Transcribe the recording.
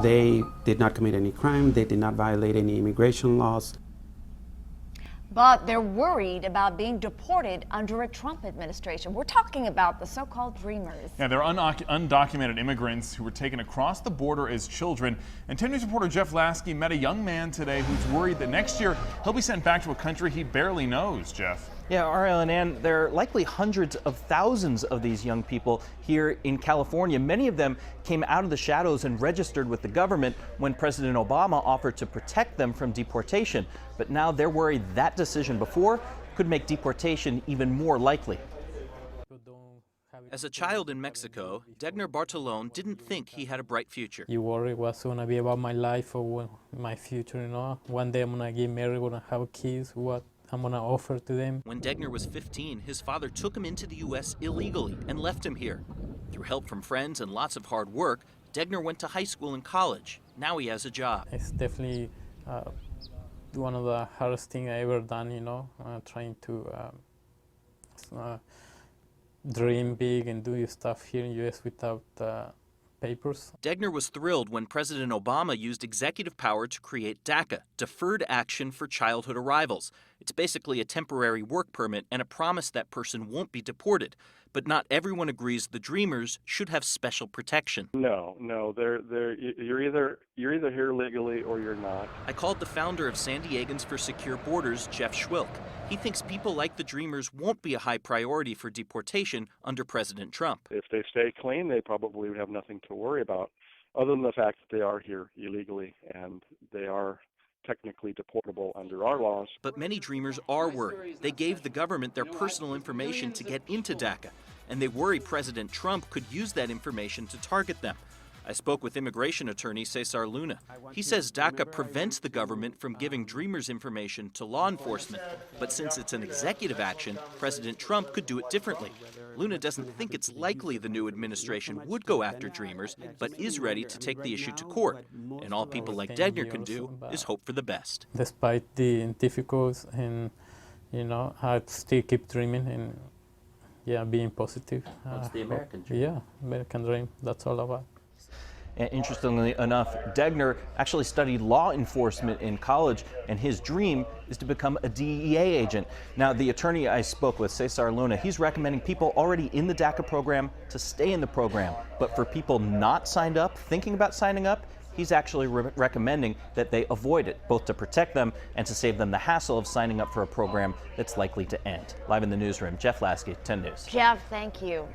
They did not commit any crime. They did not violate any immigration laws. But they're worried about being deported under a Trump administration. We're talking about the so-called Dreamers. Yeah, they're undocumented immigrants who were taken across the border as children. And 10 News reporter Jeff Lasky met a young man today who's worried that next year he'll be sent back to a country he barely knows, Jeff. Yeah, Ariel and Ann, there are likely hundreds of thousands of these young people here in California. Many of them came out of the shadows and registered with the government when President Obama offered to protect them from deportation. But now they're worried that decision before could make deportation even more likely. As a child in Mexico, Degner Bartolone didn't think he had a bright future. You worry what's going to be about my life or my future, you know. One day I'm going to get married, going to have kids, what I'm going to offer to them. When Degner was 15, his father took him into the U.S. illegally and left him here. Through help from friends and lots of hard work, Degner went to high school and college. Now he has a job. It's definitely one of the hardest things I ever done, you know, trying to dream big and do stuff here in the U.S. without papers. Degner was thrilled when President Obama used executive power to create DACA, Deferred Action for Childhood Arrivals. It's basically a temporary work permit and a promise that person won't be deported. But not everyone agrees the Dreamers should have special protection. No, you're either here legally or you're not. I called the founder of San Diegans for Secure Borders, Jeff Schwilk. He thinks people like the Dreamers won't be a high priority for deportation under President Trump. If they stay clean, they probably would have nothing to worry about, other than the fact that they are here illegally and they are technically deportable under our laws. But many Dreamers are worried. They gave the government their personal information to get into DACA, and they worry President Trump could use that information to target them. I spoke with immigration attorney Cesar Luna. He says DACA prevents the government from giving Dreamers information to law enforcement, but since it's an executive action, President Trump could do it differently. Luna doesn't think it's likely the new administration would go after Dreamers, but is ready to take the issue to court. And all people like Degner can do is hope for the best. Despite the difficulties, and you know, I still keep dreaming and being positive. What's the American dream? Yeah, American dream. That's all about. And interestingly enough, Degner actually studied law enforcement in college, and his dream is to become a DEA agent. Now, the attorney I spoke with, Cesar Luna, he's recommending people already in the DACA program to stay in the program. But for people not signed up, thinking about signing up, he's actually recommending that they avoid it, both to protect them and to save them the hassle of signing up for a program that's likely to end. Live in the newsroom, Jeff Lasky, 10 News. Jeff, thank you.